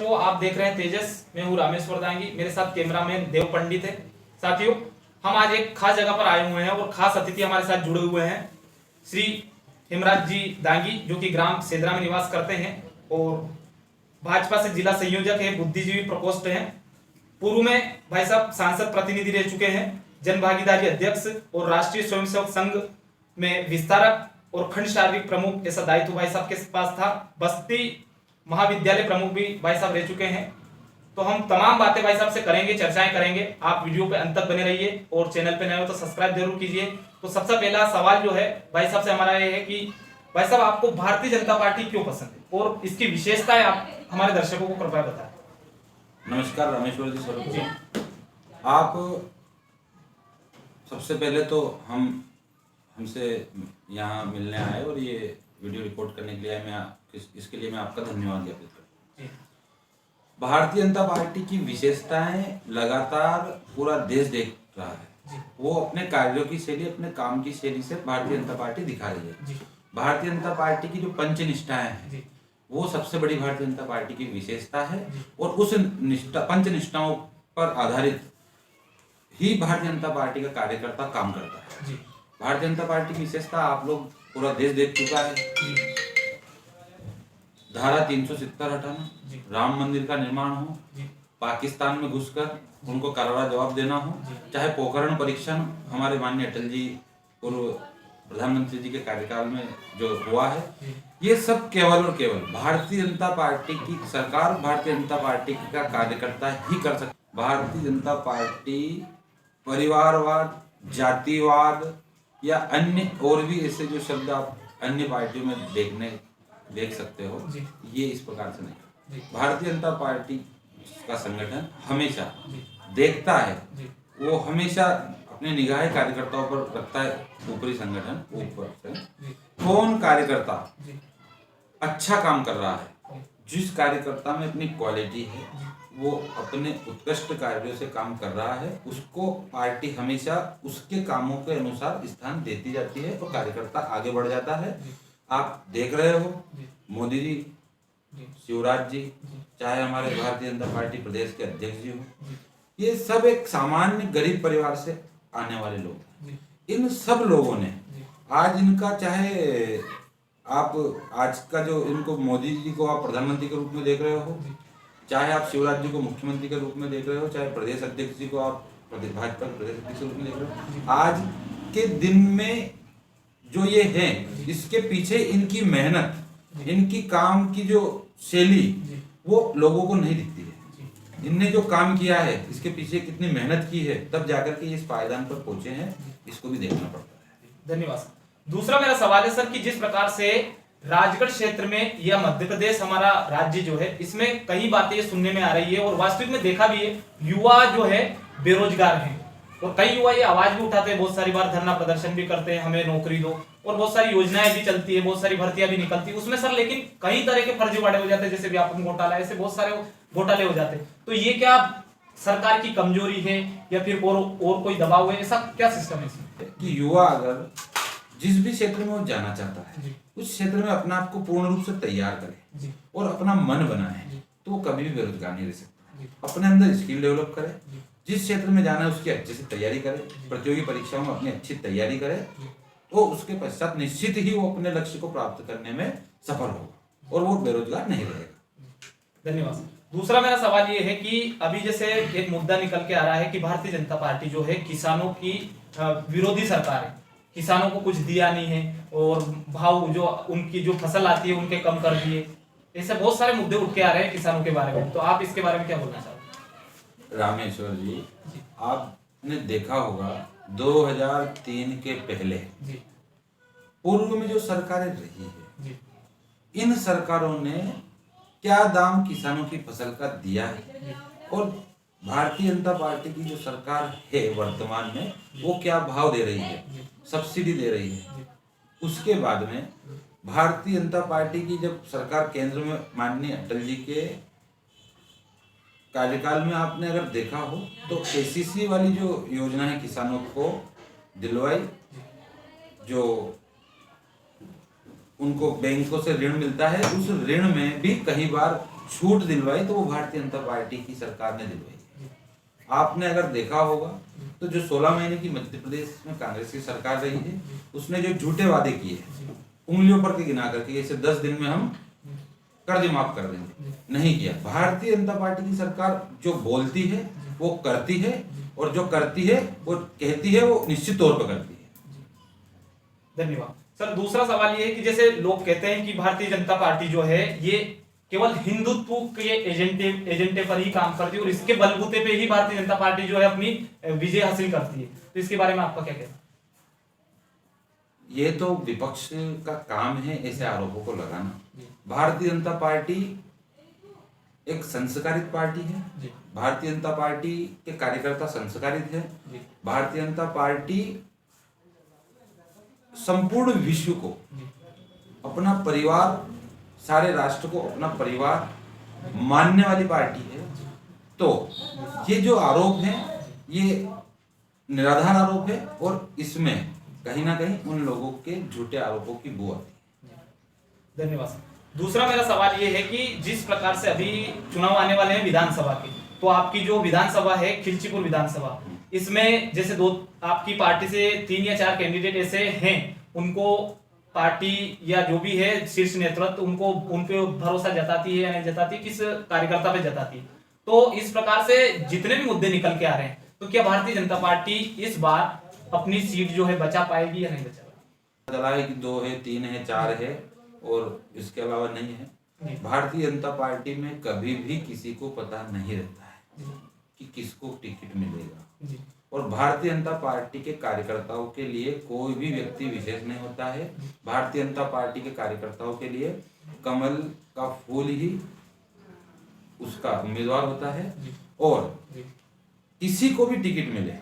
दर्शकों, आप देख रहे हैं तेजस। मैं हूँ रामेश्वर दांगी, मेरे साथ कैमरामैन देव पंडित है। साथियों, हम आज एक खास जगह पर आए हुए हैं और खास अतिथि हमारे साथ जुड़े हुए हैं श्री हेमराज जी दांगी, जो कि ग्राम सेदरा में निवास करते हैं और भाजपा से जिला संयोजक है, बुद्धिजीवी प्रकोष्ठ हैं। पूर्व में भाई साहब सांसद प्रतिनिधि रह चुके हैं, जन भागीदारी अध्यक्ष और राष्ट्रीय स्वयंसेवक संघ में विस्तारक और खंड शारीरिक प्रमुख ऐसा दायित्व भाई साहब के पास था। बस्ती महाविद्यालय प्रमुख भी भाई साहब रह चुके हैं। तो हम तमाम बातें भाई साहब से करेंगे, चर्चाएं करेंगे। आप वीडियो पे अंत तक बने रहिए और चैनल पे नए हो तो सब्सक्राइब जरूर कीजिए। तो सबसे पहला सवाल जो है भाई साहब से हमारा ये है कि भाई साहब, आपको भारतीय जनता पार्टी क्यों पसंद है और इसकी विशेषताएं आप हमारे दर्शकों को कृपया बताएं। नमस्कार रामेश्वर जी, स्वरूप जी। आप सबसे पहले तो हमसे यहाँ मिलने आए और ये वीडियो रिकॉर्ड करने के लिए आए। इसके लिए मैं आपका धन्यवाद ज्ञापित करता हूँ। भारतीय जनता पार्टी की विशेषताएं लगातार पूरा देश देख रहा है। वो अपने कार्यों की शैली, अपने काम की शैली से भारतीय जनता पार्टी दिखा रही है। भारतीय जनता पार्टी की जो पंचनिष्ठाएं हैं, वो सबसे बड़ी भारतीय जनता पार्टी की विशेषता है और उस पंचनिष्ठाओं पर आधारित ही भारतीय जनता पार्टी का कार्यकर्ता काम करता है। भारतीय जनता पार्टी की विशेषता आप लोग पूरा देश देख चुका है। धारा 370 हटाना, राम मंदिर का निर्माण हो, पाकिस्तान में घुसकर उनको करारा जवाब देना हो, चाहे पोखरण परीक्षण हमारे माननीय अटल जी पूर्व प्रधानमंत्री जी के कार्यकाल में जो हुआ है, ये सब केवल और केवल भारतीय जनता पार्टी की सरकार, भारतीय जनता पार्टी का कार्यकर्ता ही कर सकता। भारतीय जनता पार्टी परिवारवाद, जातिवाद या अन्य और भी ऐसे जो शब्द आप अन्य पार्टियों में देख सकते हो, ये इस प्रकार से नहीं। भारतीय जनता पार्टी का संगठन हमेशा देखता है, वो हमेशा अपने निगाहें कार्यकर्ताओं पर रखता है। ऊपरी संगठन ऊपर से कौन कार्यकर्ता अच्छा काम कर रहा है, जिस कार्यकर्ता में अपनी क्वालिटी है, वो अपने उत्कृष्ट कार्यों से काम कर रहा है, उसको पार्टी हमेशा उसके कामों के अनुसार स्थान देती जाती है और कार्यकर्ता आगे बढ़ जाता है। आप देख रहे हो मोदी जी, शिवराज जी, चाहे हमारे भारतीय जनता पार्टी प्रदेश के अध्यक्ष जी हो, ये सब एक सामान्य गरीब परिवार से आने वाले लोग हैं। इन सब लोगों ने आज इनका, चाहे आप आज का जो इनको मोदी जी को आप प्रधानमंत्री के रूप में देख रहे हो, चाहे आप शिवराज जी को मुख्यमंत्री के रूप में देख रहे हो, चाहे प्रदेश अध्यक्ष जी को आप भाजपा प्रदेश अध्यक्ष के रूप में देख रहे हो, आज के दिन में जो ये हैं, इसके पीछे इनकी मेहनत, इनकी काम की जो शैली, वो लोगों को नहीं दिखती है। इनने जो काम किया है, इसके पीछे कितनी मेहनत की है, तब जाकर के इस पायदान पर पहुंचे हैं, इसको भी देखना पड़ता है। धन्यवाद। दूसरा मेरा सवाल है सर कि जिस प्रकार से राजगढ़ क्षेत्र में या मध्य प्रदेश हमारा राज्य जो है, इसमें कई बातें सुनने में आ रही है और वास्तविक में देखा भी है, युवा जो है बेरोजगार हैं और कई युवा ये आवाज भी उठाते हैं, बहुत सारी बार धरना प्रदर्शन भी करते हैं, हमें नौकरी दो, और बहुत सारी योजनाएं भी चलती है, बहुत सारी भर्तियां भी निकलती है उसमें सर, लेकिन कई तरह के फर्जीवाड़े हो जाते हैं, जैसे व्यापक घोटाला, ऐसे बहुत सारे घोटाले हो जाते हैं। तो ये क्या सरकार की कमजोरी है या फिर और कोई दबाव है, ऐसा क्या सिस्टम है इसमें? कि युवा अगर जिस भी क्षेत्र में वो जाना चाहता है, उस क्षेत्र में अपने आप को पूर्ण रूप से तैयार करे और अपना मन बनाए, तो वो कभी भी बेरोजगार नहीं रह सकता। अपने अंदर स्किल डेवलप करे, जिस क्षेत्र में जाना है उसकी अच्छे से तैयारी करे, प्रतियोगी परीक्षाओं में अपनी अच्छी तैयारी करे, तो उसके पश्चात निश्चित ही वो अपने लक्ष्य को प्राप्त करने में सफल होगा और वो बेरोजगार नहीं रहेगा। धन्यवाद। दूसरा मेरा सवाल ये है कि अभी जैसे एक मुद्दा निकल के आ रहा है कि भारतीय जनता पार्टी जो है किसानों की विरोधी सरकार है, किसानों को कुछ दिया नहीं है और भाव जो उनकी जो फसल आती है उनके कम कर दिए, ऐसे बहुत सारे मुद्दे उठ के आ रहे हैं किसानों के बारे में। तो आप इसके बारे में क्या बोलना चाहते हैं? रामेश्वर जी, आपने देखा होगा 2003 के पहले पूर्व में जो सरकारें रही है, इन सरकारों ने क्या दाम किसानों की फसल का दिया है और भारतीय जनता पार्टी की जो सरकार है वर्तमान में, वो क्या भाव दे रही है, सब्सिडी दे रही है। उसके बाद में भारतीय जनता पार्टी की जब सरकार केंद्र में माननीय अटल जी के कार्यकाल में आपने अगर देखा हो, तो केसीसी वाली जो योजना है किसानों को दिलवाई, जो उनको बैंकों से ऋण मिलता है, उस ऋण में भी कई बार छूट दिलवाई तो वो भारतीय जनता पार्टी की सरकार ने दिलवाई। आपने अगर देखा होगा तो जो 16 महीने की मध्य प्रदेश में कांग्रेस की सरकार रही है, उसने जो झूठे वादे किए उंगलियों पर के गिना करके, जैसे 10 दिन में हम कर्ज माफ कर देंगे, नहीं किया। भारतीय जनता पार्टी की सरकार जो बोलती है वो करती है, और जो करती है वो कहती है वो निश्चित तौर पर करती है। धन्यवाद सर। दूसरा सवाल ये है कि जैसे लोग कहते हैं कि भारतीय जनता पार्टी जो है ये केवल हिंदुत्व के एजेंडे पर ही काम करती है और इसके बलबूते पे ही भारतीय जनता पार्टी जो है अपनी विजय हासिल करती है, तो इसके बारे में आपका क्या कहना? ये तो विपक्ष का काम है ऐसे आरोपों को लगाना। भारतीय जनता पार्टी एक संस्कारित पार्टी है। भारतीय जनता पार्टी के कार्यकर्ता संस्कारित है। भारतीय जनता पार्टी संपूर्ण विश्व को अपना परिवार, सारे राष्ट्र को अपना परिवार मानने वाली पार्टी है। तो ये जो आरोप है ये निराधार आरोप है, और इसमें कहीं ना कहीं उन लोगों के झूठे आरोपों की बू आती है। धन्यवाद। दूसरा मेरा सवाल ये है कि जिस प्रकार से अभी चुनाव आने वाले हैं विधानसभा के, तो आपकी जो विधानसभा है खिलचीपुर विधानसभा, इसमें जैसे आपकी पार्टी से 3 या 4 कैंडिडेट ऐसे हैं, उनको पार्टी या जो भी है शीर्ष नेतृत्व उनको उन पे भरोसा जताती है या नहीं जताती, किस कार्यकर्ता पे जताती है? तो इस प्रकार से जितने भी मुद्दे निकल के आ रहे हैं, तो क्या भारतीय जनता पार्टी इस बार अपनी सीट जो है बचा पाएगी या नहीं बचा पाएगी? चला है कि 2 है, 3 है, 4 है और इसके अलावा नहीं है। भारतीय जनता पार्टी में कभी भी किसी को पता नहीं रहता है कि किसको टिकट मिलेगा, और भारतीय जनता पार्टी के कार्यकर्ताओं के लिए कोई भी व्यक्ति विशेष नहीं होता है। भारतीय जनता पार्टी के कार्यकर्ताओं के लिए कमल का फूल ही उसका उम्मीदवार होता है, और किसी को भी टिकट मिले,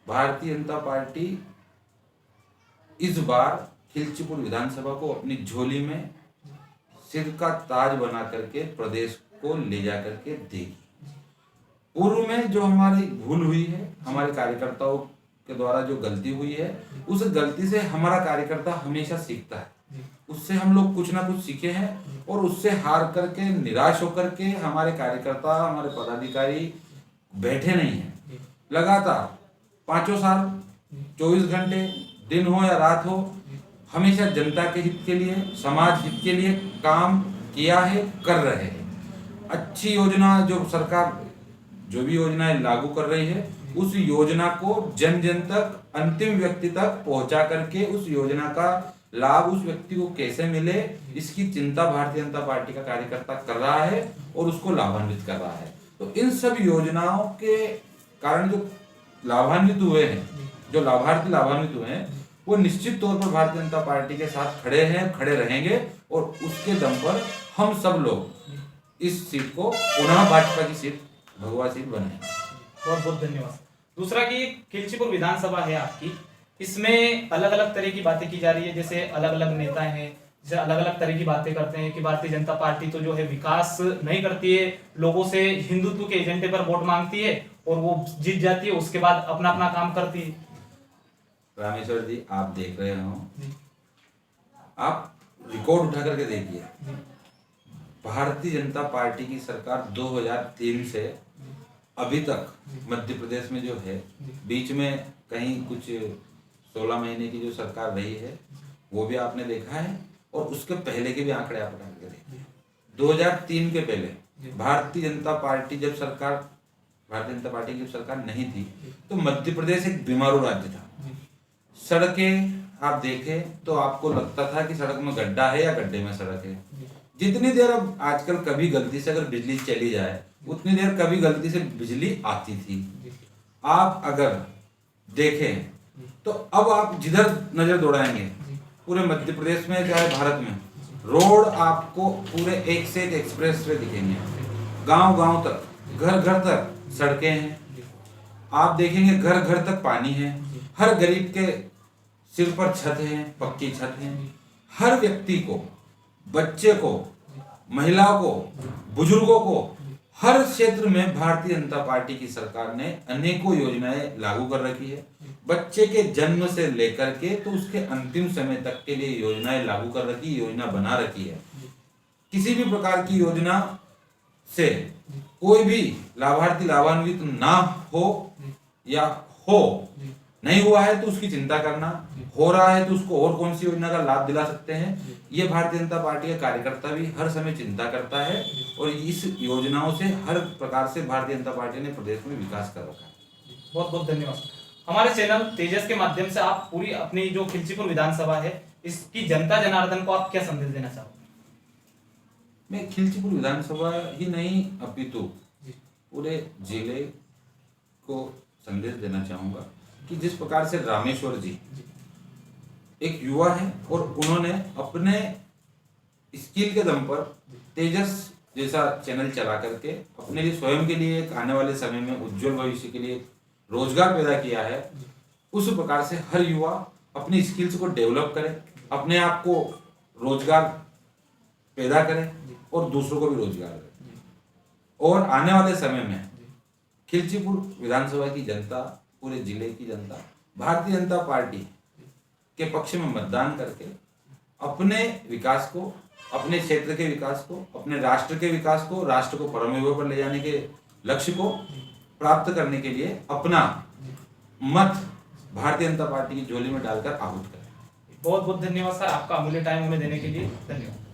भारतीय जनता पार्टी इस बार खिलचीपुर विधानसभा को अपनी झोली में सिर का ताज बना करके प्रदेश को ले जा करके देगी। पूर्व में जो हमारी भूल हुई है, हमारे कार्यकर्ताओं के द्वारा जो गलती हुई है, उस गलती से हमारा कार्यकर्ता हमेशा सीखता है। उससे हम लोग कुछ ना कुछ सीखे हैं, और उससे हार करके निराश होकर के हमारे कार्यकर्ता, हमारे पदाधिकारी बैठे नहीं हैं। लगातार 5 साल 24 घंटे दिन हो या रात हो, हमेशा जनता के हित के लिए, समाज हित के लिए काम किया है, कर रहे हैं। अच्छी योजना जो सरकार जो भी योजनाएं लागू कर रही है, उस योजना को जन जन तक, अंतिम व्यक्ति तक पहुंचा करके उस योजना का लाभ उस व्यक्ति को कैसे मिले, इसकी चिंता भारतीय जनता पार्टी का कार्यकर्ता कर रहा है और उसको लाभान्वित कर रहा है। तो इन सब योजनाओं के कारण जो लाभान्वित हुए हैं, जो लाभार्थी लाभान्वित हुए हैं, वो निश्चित तौर पर भारतीय जनता पार्टी के साथ खड़े हैं, खड़े रहेंगे, और उसके दम पर हम सब लोग इस सीट को पुनः भाजपा की सीट, भगवा सीट बनाएंगे। बहुत बहुत धन्यवाद। दूसरा कि खिलचीपुर विधानसभा है आपकी, इसमें अलग अलग तरह की बातें की जा रही है, जैसे अलग अलग नेता हैं जैसे अलग अलग तरह की बातें करते हैं कि भारतीय जनता पार्टी तो जो है विकास नहीं करती है, लोगों से हिंदुत्व के एजेंडे पर वोट मांगती है और वो जीत जाती है, उसके बाद अपना अपना काम करती है। रामेश्वर जी, आप देख रहे हो, आप रिकॉर्ड उठा करके देखिए, भारतीय जनता पार्टी की सरकार 2003 से अभी तक मध्य प्रदेश में जो है, बीच में कहीं कुछ 16 महीने की जो सरकार रही है वो भी आपने देखा है, और उसके पहले के भी आंकड़े आप उठा करके देखिए। 2003 के पहले भारतीय जनता पार्टी की जब सरकार नहीं थी, तो मध्य प्रदेश एक बीमारू राज्य था। सड़कें आप देखें तो आपको लगता था कि सड़क में गड्ढा है या गड्ढे में सड़क है। जितनी देर अब आजकल कभी गलती से अगर बिजली चली जाए, उतनी देर कभी गलती से बिजली आती थी। आप अगर देखें तो अब आप जिधर नजर दौड़ाएंगे पूरे मध्य प्रदेश में, चाहे भारत में, रोड आपको पूरे एक से एक एक्सप्रेस वे दिखेंगे, गांव गांव तक, घर घर तक सड़कें हैं। आप देखेंगे घर घर तक पानी है, हर गरीब के सिर पर छत है, पक्की छत है। हर व्यक्ति को, बच्चे को, महिलाओं को, बुजुर्गों को, हर क्षेत्र में भारतीय जनता पार्टी की सरकार ने अनेकों योजनाएं लागू कर रखी है। बच्चे के जन्म से लेकर के तो उसके अंतिम समय तक के लिए योजनाएं लागू कर रखी, योजना बना रखी है। किसी भी प्रकार की योजना से कोई भी लाभार्थी लाभान्वित ना हो या हो नहीं हुआ है तो उसकी चिंता करना, हो रहा है तो उसको और कौन सी योजना का लाभ दिला सकते हैं, ये भारतीय जनता पार्टी का कार्यकर्ता भी हर समय चिंता करता है। और इस योजनाओं से हर प्रकार से भारतीय जनता पार्टी ने प्रदेश में विकास कर रखा है। बहुत बहुत धन्यवाद। हमारे चैनल तेजस के माध्यम से आप पूरी अपनी जो खिलचीपुर विधानसभा है इसकी जनता जनार्दन को आप क्या संदेश देना चाहोगे? मैं खिलचीपुर विधानसभा ही नहीं अपितु पूरे जिले को संदेश देना चाहूंगा कि जिस प्रकार से रामेश्वर जी एक युवा है और उन्होंने अपने स्किल के दम पर तेजस जैसा चैनल चला करके अपने लिए स्वयं के लिए एक आने वाले समय में उज्जवल भविष्य के लिए रोजगार पैदा किया है, उस प्रकार से हर युवा अपनी स्किल्स को डेवलप करे, अपने आप को रोजगार पैदा करे और दूसरों को भी रोजगार दे। और आने वाले समय में खिलचीपुर विधानसभा की जनता, पूरे जिले की जनता भारतीय जनता पार्टी के पक्ष में मतदान करके अपने विकास को, अपने क्षेत्र के विकास को, अपने राष्ट्र के विकास को, राष्ट्र को परम युग पर ले जाने के लक्ष्य को प्राप्त करने के लिए अपना मत भारतीय जनता पार्टी की झोली में डालकर आहूत करें। बहुत बहुत धन्यवाद सर, आपका अमूल्य टाइम हमें देने के लिए। धन्यवाद।